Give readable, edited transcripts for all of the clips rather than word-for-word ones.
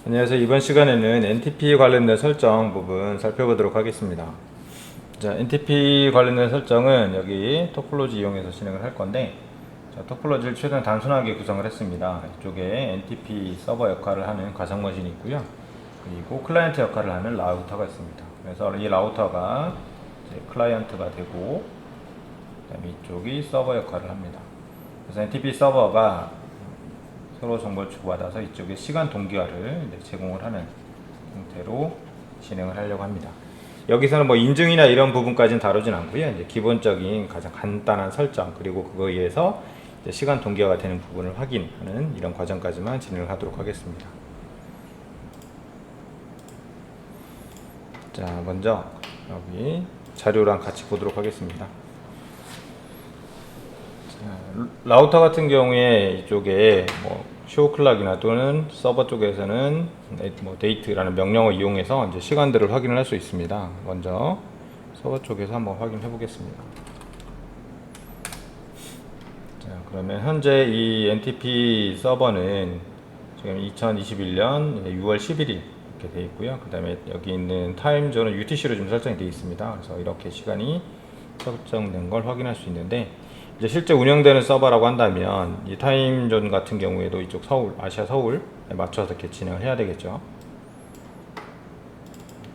안녕하세요. 이번 시간에는 NTP 관련된 설정 부분 살펴보도록 하겠습니다. 자, NTP 관련된 설정은 여기 토폴로지 이용해서 진행을 할 건데, 자, 토폴로지를 최대한 단순하게 구성을 했습니다. 이쪽에 NTP 서버 역할을 하는 가상 머신이 있고요. 그리고 클라이언트 역할을 하는 라우터가 있습니다. 그래서 이 라우터가 이제 클라이언트가 되고, 그다음에 이쪽이 서버 역할을 합니다. 그래서 NTP 서버가 서로 정보를 주고받아서 이쪽에 시간 동기화를 제공을 하는 형태로 진행을 하려고 합니다. 여기서는 뭐 인증이나 이런 부분까지는 다루진 않고요. 이제 기본적인 가장 간단한 설정, 그리고 그거에 의해서 이제 시간 동기화가 되는 부분을 확인하는 이런 과정까지만 진행을 하도록 하겠습니다. 자, 먼저 여기 자료랑 같이 보도록 하겠습니다. 라우터 같은 경우에 이쪽에 뭐 쇼 클락이나 또는 서버 쪽에서는 뭐 데이트라는 명령어 이용해서 이제 시간들을 확인을 할 수 있습니다. 먼저 서버 쪽에서 한번 확인해 보겠습니다. 자, 그러면 현재 이 NTP 서버는 지금 2021년 6월 11일 이렇게 되어 있고요. 그 다음에 여기 있는 타임존은 UTC로 좀 설정이 되어 있습니다. 그래서 이렇게 시간이 설정된 걸 확인할 수 있는데, 이제 실제 운영되는 서버라고 한다면 이 타임존 같은 경우에도 이쪽 서울, 아시아 서울에 맞춰서 이렇게 진행을 해야 되겠죠.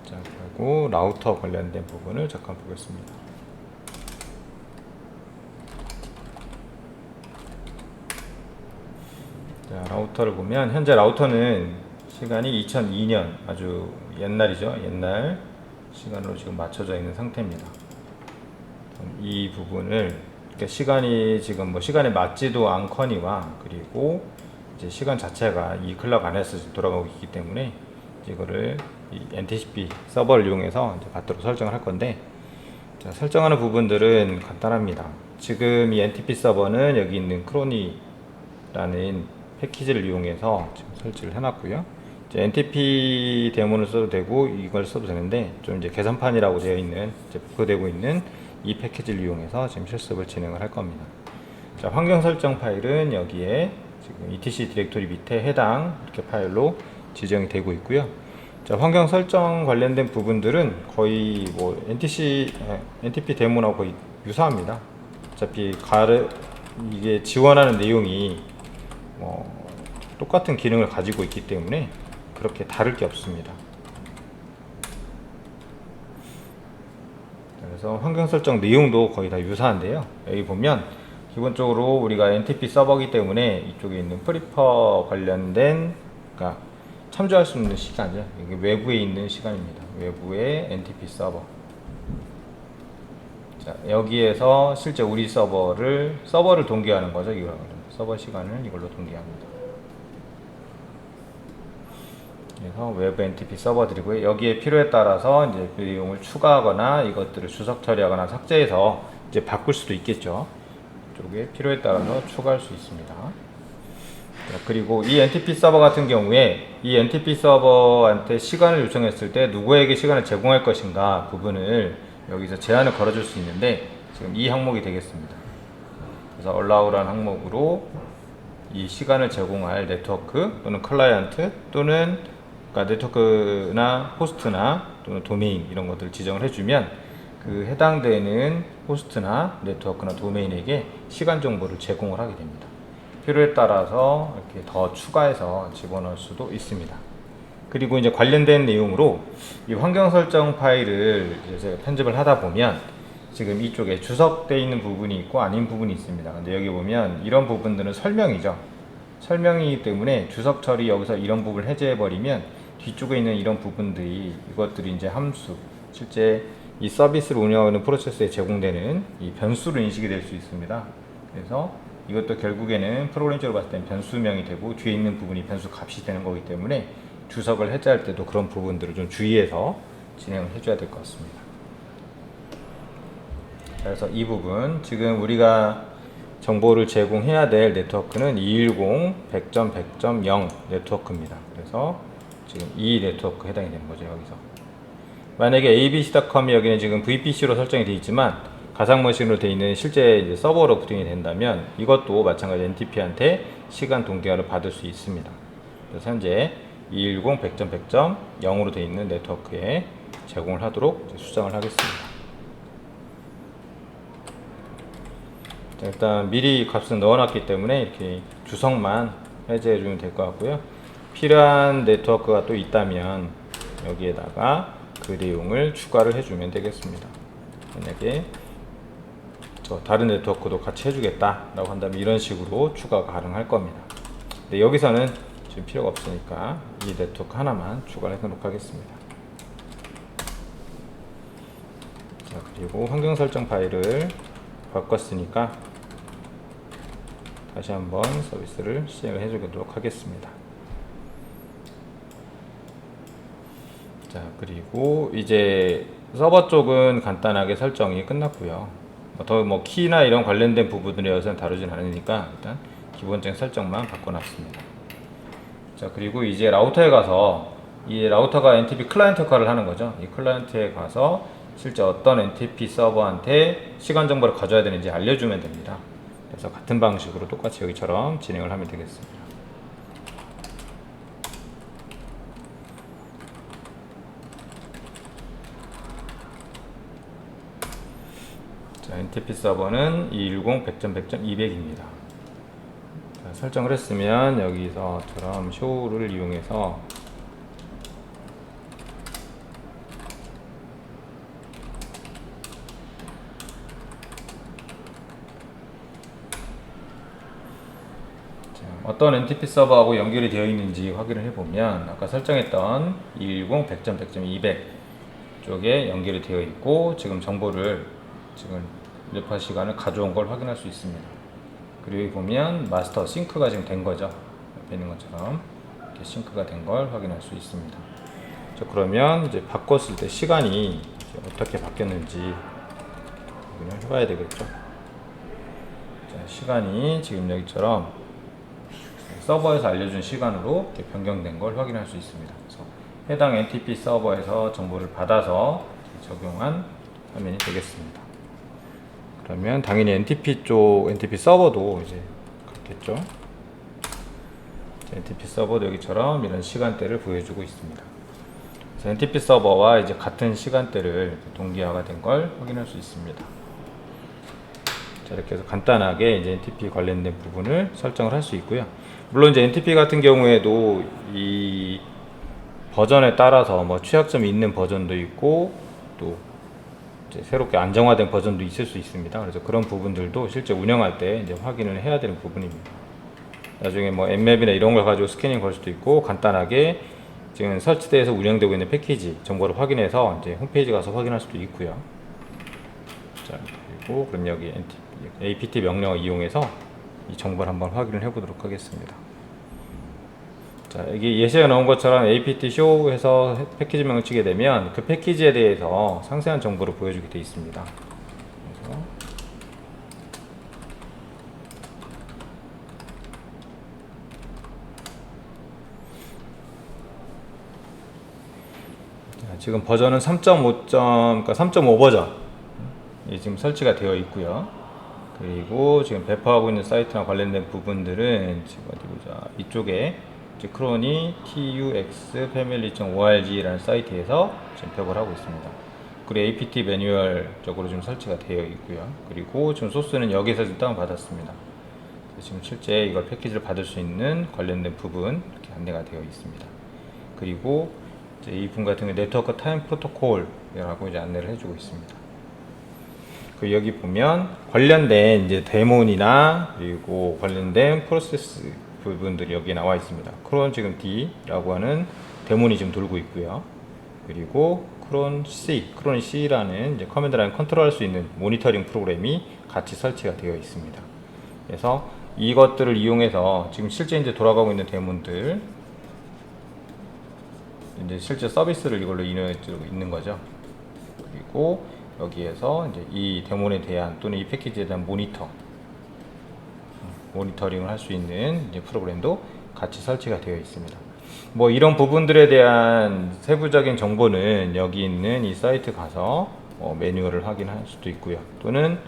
자, 그리고 라우터 관련된 부분을 잠깐 보겠습니다. 자, 라우터를 보면 현재 라우터는 시간이 2002년 아주 옛날이죠. 옛날 시간으로 지금 맞춰져 있는 상태입니다. 이 부분을 그러니까 시간이 지금 뭐 시간에 맞지도 않거니와, 그리고 이제 시간 자체가 이 클럭 안에서 돌아가고 있기 때문에 이거를 이 NTP 서버를 이용해서 이제 받도록 설정을 할 건데, 자, 설정하는 부분들은 간단합니다. 지금 이 NTP 서버는 여기 있는 크로니라는 패키지를 이용해서 지금 설치를 해놨고요. 이제 NTP 데모를 써도 되고 이걸 써도 되는데, 좀 이제 계산판이라고 되어 있는 이제 부여되고 있는 이 패키지를 이용해서 지금 실습을 진행을 할 겁니다. 자, 환경 설정 파일은 여기에 지금 etc 디렉토리 밑에 해당 이렇게 파일로 지정이 되고 있고요. 자, 환경 설정 관련된 부분들은 거의 뭐 NTP 데모하고 거의 유사합니다. 어차피 이게 지원하는 내용이 뭐 똑같은 기능을 가지고 있기 때문에 그렇게 다를 게 없습니다. 그래서 환경 설정 내용도 거의 다 유사한데요. 여기 보면 기본적으로 우리가 NTP 서버이기 때문에 이쪽에 있는 프리퍼 관련된, 그러니까 참조할 수 있는 시간이죠. 이게 외부에 있는 시간입니다. 외부의 NTP 서버. 자, 여기에서 실제 우리 서버를 동기화하는 거죠. 이거 서버 시간을 이걸로 동기화합니다. 그래서 외부 NTP 서버들이고요. 여기에 필요에 따라서 이제 그 내용을 추가하거나 이것들을 주석 처리하거나 삭제해서 이제 바꿀 수도 있겠죠. 이쪽에 필요에 따라서 추가할 수 있습니다. 자, 그리고 이 NTP 서버 같은 경우에 이 NTP 서버한테 시간을 요청했을 때 누구에게 시간을 제공할 것인가 부분을 여기서 제한을 걸어줄 수 있는데, 지금 이 항목이 되겠습니다. 그래서 allow라는 항목으로 이 시간을 제공할 네트워크 또는 클라이언트 또는 그러니까 네트워크나 호스트나 또는 도메인 이런 것들을 지정을 해주면 그 해당되는 호스트나 네트워크나 도메인에게 시간 정보를 제공을 하게 됩니다. 필요에 따라서 이렇게 더 추가해서 집어넣을 수도 있습니다. 그리고 이제 관련된 내용으로 이 환경 설정 파일을 이제 편집을 하다 보면 지금 이쪽에 주석되어 있는 부분이 있고 아닌 부분이 있습니다. 근데 여기 보면 이런 부분들은 설명이죠. 설명이기 때문에 주석 처리 여기서 이런 부분을 해제해 버리면 뒤쪽에 있는 이런 부분들이, 이것들이 이제 함수, 실제 이 서비스를 운영하는 프로세스에 제공되는 이 변수로 인식이 될 수 있습니다. 그래서 이것도 결국에는 프로그램적으로 봤을 때는 변수명이 되고 뒤에 있는 부분이 변수 값이 되는 거기 때문에 주석을 해제할 때도 그런 부분들을 좀 주의해서 진행을 해줘야 될 것 같습니다. 그래서 이 부분, 지금 우리가 정보를 제공해야 될 네트워크는 210.100.100.0 네트워크입니다. 그래서 지금 이 네트워크 해당이 되는 거죠. 여기서 만약에 abc.com이 여기는 지금 VPC로 설정이 되어 있지만 가상 머신으로 되어 있는 실제 이제 서버로 부팅이 된다면 이것도 마찬가지 NTP한테 시간 동기화를 받을 수 있습니다. 그래서 현재 210 100점 100점 0으로 되어 있는 네트워크에 제공을 하도록 수정을 하겠습니다. 자, 일단 미리 값은 넣어놨기 때문에 이렇게 주석만 해제해 주면 될 것 같고요. 필요한 네트워크가 또 있다면 여기에다가 그 내용을 추가를 해주면 되겠습니다. 만약에 다른 네트워크도 같이 해주겠다 라고 한다면 이런 식으로 추가가 가능할 겁니다. 근데 여기서는 지금 필요가 없으니까 이 네트워크 하나만 추가를 해놓도록 하겠습니다. 자, 그리고 환경 설정 파일을 바꿨으니까 다시 한번 서비스를 시행을 해주도록 하겠습니다. 자, 그리고 이제 서버 쪽은 간단하게 설정이 끝났고요. 더 키나 이런 관련된 부분들에 대해서는 다루진 않으니까 일단 기본적인 설정만 바꿔놨습니다. 자, 그리고 이제 라우터에 가서 이 라우터가 NTP 클라이언트 역할을 하는 거죠. 이 클라이언트에 가서 실제 어떤 NTP 서버한테 시간 정보를 가져야 되는지 알려주면 됩니다. 그래서 같은 방식으로 똑같이 여기처럼 진행을 하면 되겠습니다. 자, NTP 서버는 210 100점 100점 200입니다. 설정을 했으면 여기서처럼 show를 이용해서 어떤 NTP 서버하고 연결이 되어 있는지 확인을 해보면 아까 설정했던 210 100점 100점 200 쪽에 연결이 되어 있고 지금 정보를 지금 랩하 시간을 가져온 걸 확인할 수 있습니다. 그리고 여기 보면 마스터 싱크가 지금 된 거죠. 옆에 있는 것처럼 이렇게 싱크가 된 걸 확인할 수 있습니다. 자, 그러면 이제 바꿨을 때 시간이 어떻게 바뀌었는지 확인을 해봐야 되겠죠. 자, 시간이 지금 여기처럼 서버에서 알려준 시간으로 이렇게 변경된 걸 확인할 수 있습니다. 그래서 해당 NTP 서버에서 정보를 받아서 적용한 화면이 되겠습니다. 그러면 당연히 NTP 쪽 NTP 서버도 이제 같겠죠. NTP 서버도 여기처럼 이런 시간대를 보여주고 있습니다. 그래서 NTP 서버와 이제 같은 시간대를 동기화가 된 걸 확인할 수 있습니다. 자, 이렇게 해서 간단하게 이제 NTP 관련된 부분을 설정을 할 수 있고요. 물론 이제 NTP 같은 경우에도 이 버전에 따라서 취약점이 있는 버전도 있고 또 이제 새롭게 안정화된 버전도 있을 수 있습니다. 그래서 그런 부분들도 실제 운영할 때 이제 확인을 해야 되는 부분입니다. 나중에 엠맵이나 이런 걸 가지고 스캐닝 걸 수도 있고 간단하게 지금 설치돼서 운영되고 있는 패키지 정보를 확인해서 이제 홈페이지 가서 확인할 수도 있고요. 자, 그리고 그럼 여기 apt 명령을 이용해서 이 정보를 한번 확인을 해보도록 하겠습니다. 자, 여기 예시에 나온 것처럼 apt show 해서 패키지명을 치게 되면 그 패키지에 대해서 상세한 정보를 보여주게 되어 있습니다. 그래서 자, 지금 버전은 3.5. 그러니까 3.5 버전 지금 설치가 되어 있고요. 그리고 지금 배포하고 있는 사이트랑 관련된 부분들은 지금 어디 보자. 이쪽에 크로니 tux.family.org라는 사이트에서 지금 배포를 하고 있습니다. 그리고 apt 매뉴얼 쪽으로 지금 설치가 되어 있고요. 그리고 지금 소스는 여기서 지금 다운받았습니다. 지금 실제 이걸 패키지를 받을 수 있는 관련된 부분 이렇게 안내가 되어 있습니다. 그리고 이제 이 부분 같은 경우 네트워크 타임 프로토콜이라고 이제 안내를 해주고 있습니다. 그 여기 보면 관련된 이제 데몬이나 그리고 관련된 프로세스 부분들이 여기 나와 있습니다. 크론 지금 D라고 하는 데몬이 지금 돌고 있고요. 그리고 크론 C라는 이제 커맨드 라인 컨트롤할 수 있는 모니터링 프로그램이 같이 설치가 되어 있습니다. 그래서 이것들을 이용해서 지금 실제 이제 돌아가고 있는 데몬들 이제 실제 서비스를 이걸로 인용해주고 있는 거죠. 그리고 여기에서 이제 이 데몬에 대한 또는 이 패키지에 대한 모니터링을 할 수 있는 이제 프로그램도 같이 설치가 되어 있습니다. 이런 부분들에 대한 세부적인 정보는 여기 있는 이 사이트 가서 매뉴얼을 확인할 수도 있고요. 또는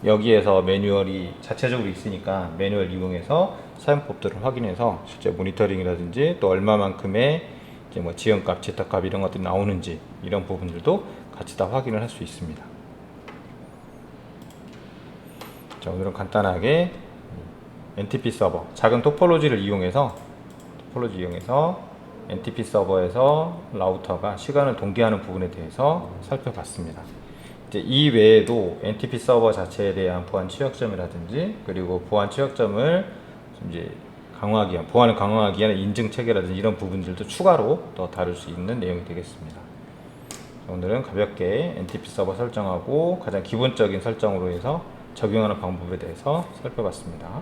여기에서 매뉴얼이 자체적으로 있으니까 매뉴얼 이용해서 사용법들을 확인해서 실제 모니터링이라든지 또 얼마만큼의 이제 뭐 지연값, 지타값 이런 것들이 나오는지 이런 부분들도 같이 다 확인을 할 수 있습니다. 자, 오늘은 간단하게 NTP 서버, 작은 토폴로지를 이용해서 NTP 서버에서 라우터가 시간을 동기화하는 부분에 대해서 살펴봤습니다. 이제 이 외에도 NTP 서버 자체에 대한 보안 취약점이라든지 그리고 보안 취약점을 이제 강화하기 위한, 보안을 강화하기 위한 인증 체계라든지 이런 부분들도 추가로 더 다룰 수 있는 내용이 되겠습니다. 오늘은 가볍게 NTP 서버 설정하고 가장 기본적인 설정으로 해서 적용하는 방법에 대해서 살펴봤습니다.